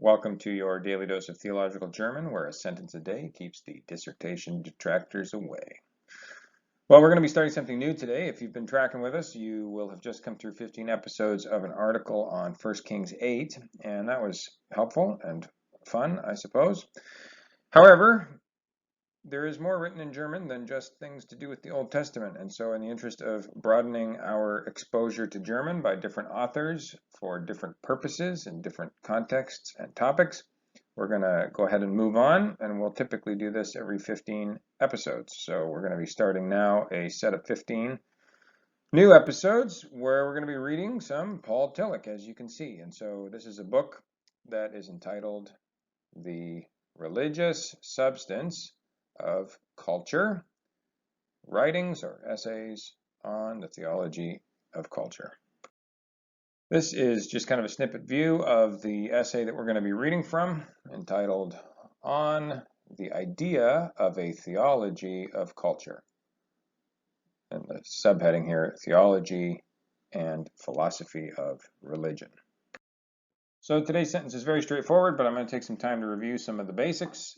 Welcome to your daily dose of theological German, where a sentence a day keeps the dissertation detractors away. Well, we're going to be starting something new today. If you've been tracking with us, you will have just come through 15 episodes of an article on 1 Kings 8, and that was helpful and fun, I suppose. However, there is more written in German than just things to do with the Old Testament, and so in the interest of broadening our exposure to German by different authors for different purposes and different contexts and topics, we're going to go ahead and move on, and we'll typically do this every 15 episodes. So we're going to be starting now a set of 15 new episodes where we're going to be reading some Paul Tillich, as you can see. And so this is a book that is entitled The Religious Substance of Culture, Writings or Essays on the Theology of Culture. This is just kind of a snippet view of the essay that we're going to be reading from, entitled On the Idea of a Theology of Culture. And the subheading here, Theology and Philosophy of Religion. So today's sentence is very straightforward, but I'm going to take some time to review some of the basics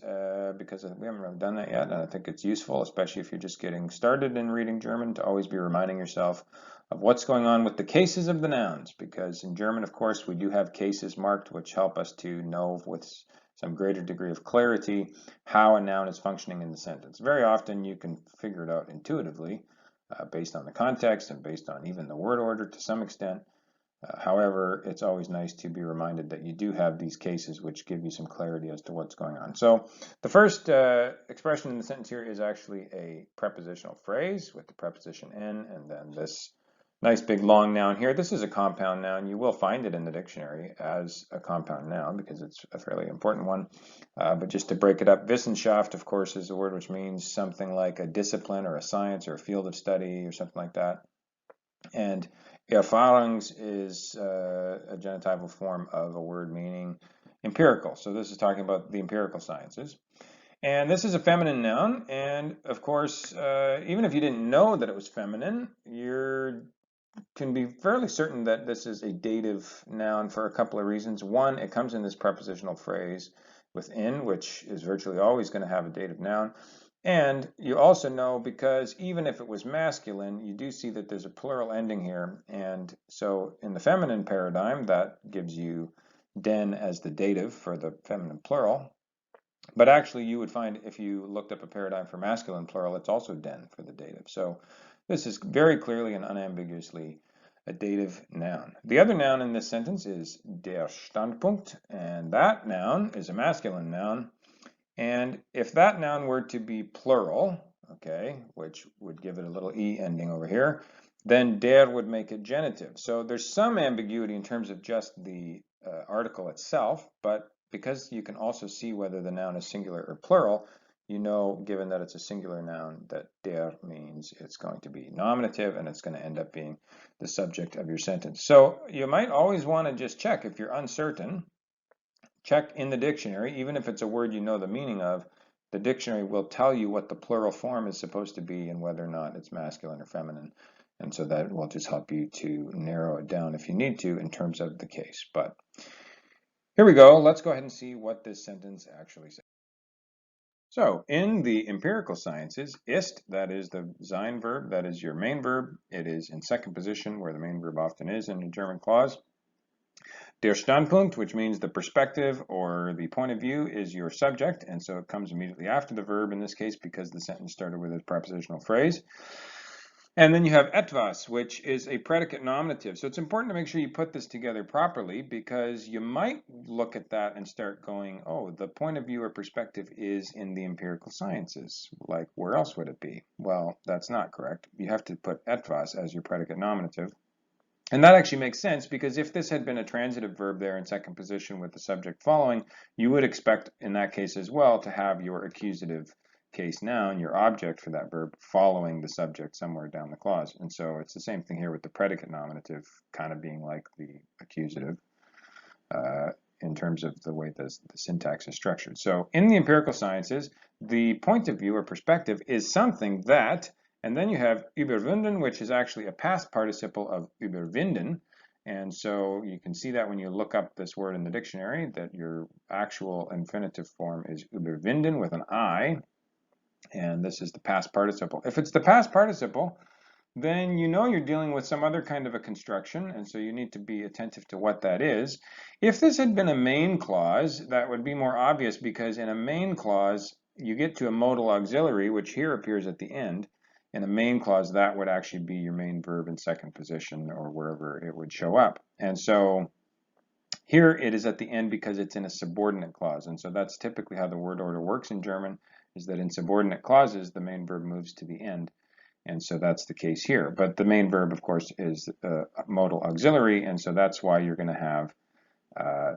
because we haven't really done that yet, and I think it's useful, especially if you're just getting started in reading German, to always be reminding yourself of what's going on with the cases of the nouns, because in German, of course, we do have cases marked which help us to know with some greater degree of clarity how a noun is functioning in the sentence. Very often you can figure it out intuitively based on the context and based on even the word order to some extent. However, it's always nice to be reminded that you do have these cases which give you some clarity as to what's going on. So the first expression in the sentence here is actually a prepositional phrase with the preposition in, and then this nice big long noun here. This is a compound noun. You will find it in the dictionary as a compound noun because it's a fairly important one. But just to break it up, Wissenschaft, of course, is a word which means something like a discipline or a science or a field of study or something like that. And Erfahrungs is a genitival form of a word meaning empirical. So this is talking about the empirical sciences. And this is a feminine noun. And of course, even if you didn't know that it was feminine, you can be fairly certain that this is a dative noun for a couple of reasons. One, it comes in this prepositional phrase within, which is virtually always going to have a dative noun. And you also know, because even if it was masculine, you do see that there's a plural ending here. And so in the feminine paradigm, that gives you den as the dative for the feminine plural. But actually, you would find if you looked up a paradigm for masculine plural, it's also den for the dative. So this is very clearly and unambiguously a dative noun. The other noun in this sentence is der Standpunkt, and that noun is a masculine noun. And if that noun were to be plural, okay, which would give it a little e ending over here, then der would make it genitive. So there's some ambiguity in terms of just the article itself, but because you can also see whether the noun is singular or plural, you know, given that it's a singular noun, that der means it's going to be nominative and it's going to end up being the subject of your sentence. So you might always want to just check if you're uncertain. Check in the dictionary, even if it's a word you know the meaning of, the dictionary will tell you what the plural form is supposed to be and whether or not it's masculine or feminine. And so that will just help you to narrow it down if you need to in terms of the case. But here we go. Let's go ahead and see what this sentence actually says. So in the empirical sciences, ist, that is the sein verb, that is your main verb. It is in second position where the main verb often is in a German clause. Der Standpunkt, which means the perspective or the point of view, is your subject, and so it comes immediately after the verb in this case because the sentence started with a prepositional phrase. And then you have etwas, which is a predicate nominative. So it's important to make sure you put this together properly because you might look at that and start going, oh, the point of view or perspective is in the empirical sciences. Like, where else would it be? Well, that's not correct. You have to put etwas as your predicate nominative. And that actually makes sense because if this had been a transitive verb there in second position with the subject following, you would expect in that case as well to have your accusative case noun, your object for that verb, following the subject somewhere down the clause. And so it's the same thing here with the predicate nominative kind of being like the accusative in terms of the way the syntax is structured. So in the empirical sciences, the point of view or perspective is something that. And then you have überwinden, which is actually a past participle of überwinden. And so you can see that when you look up this word in the dictionary, that your actual infinitive form is überwinden with an I, and this is the past participle. If it's the past participle, then you know you're dealing with some other kind of a construction, and so you need to be attentive to what that is. If this had been a main clause, that would be more obvious, because in a main clause, you get to a modal auxiliary, which here appears at the end. In a main clause, that would actually be your main verb in second position, or wherever it would show up. And so here it is at the end because it's in a subordinate clause. And so that's typically how the word order works in German, is that in subordinate clauses, the main verb moves to the end. And so that's the case here. But the main verb, of course, is modal auxiliary, and so that's why you're going to have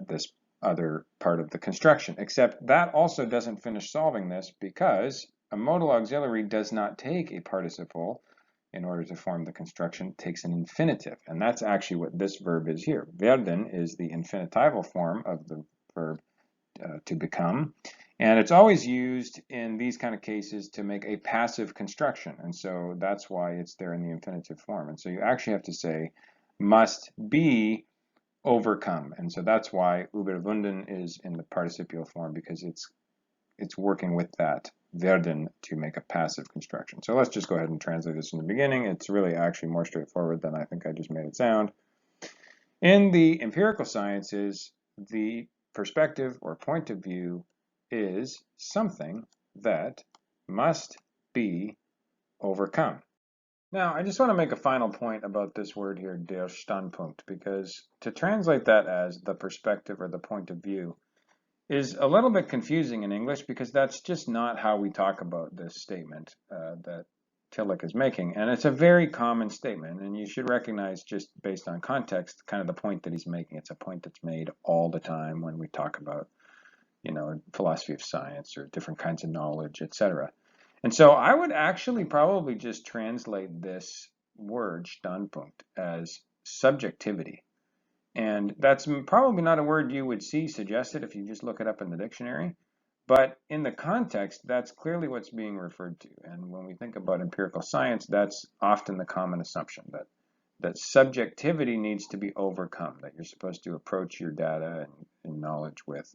this other part of the construction. Except that also doesn't finish solving this, because a modal auxiliary does not take a participle in order to form the construction. It takes an infinitive, and that's actually what this verb is here. Werden is the infinitival form of the verb to become. And it's always used in these kind of cases to make a passive construction. And so that's why it's there in the infinitive form. And so you actually have to say must be overcome. And so that's why überwunden is in the participial form, because it's working with that werden to make a passive construction. So let's just go ahead and translate this in the beginning. It's really actually more straightforward than I think I just made it sound. In the empirical sciences, the perspective or point of view is something that must be overcome. Now, I just want to make a final point about this word here, der Standpunkt, because to translate that as the perspective or the point of view is a little bit confusing in English, because that's just not how we talk about this statement that Tillich is making. And it's a very common statement, and you should recognize, just based on context, kind of the point that he's making. It's a point that's made all the time when we talk about, philosophy of science or different kinds of knowledge, etc. And so I would actually probably just translate this word, Standpunkt, as subjectivity. And that's probably not a word you would see suggested if you just look it up in the dictionary. But in the context, that's clearly what's being referred to. And when we think about empirical science, that's often the common assumption, that subjectivity needs to be overcome, that you're supposed to approach your data and knowledge with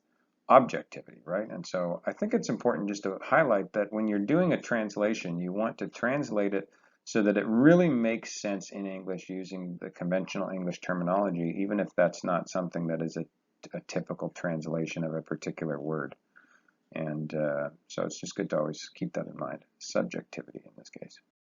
objectivity, right? And so I think it's important just to highlight that when you're doing a translation, you want to translate it so that it really makes sense in English using the conventional English terminology, even if that's not something that is a typical translation of a particular word. And so it's just good to always keep that in mind, subjectivity in this case.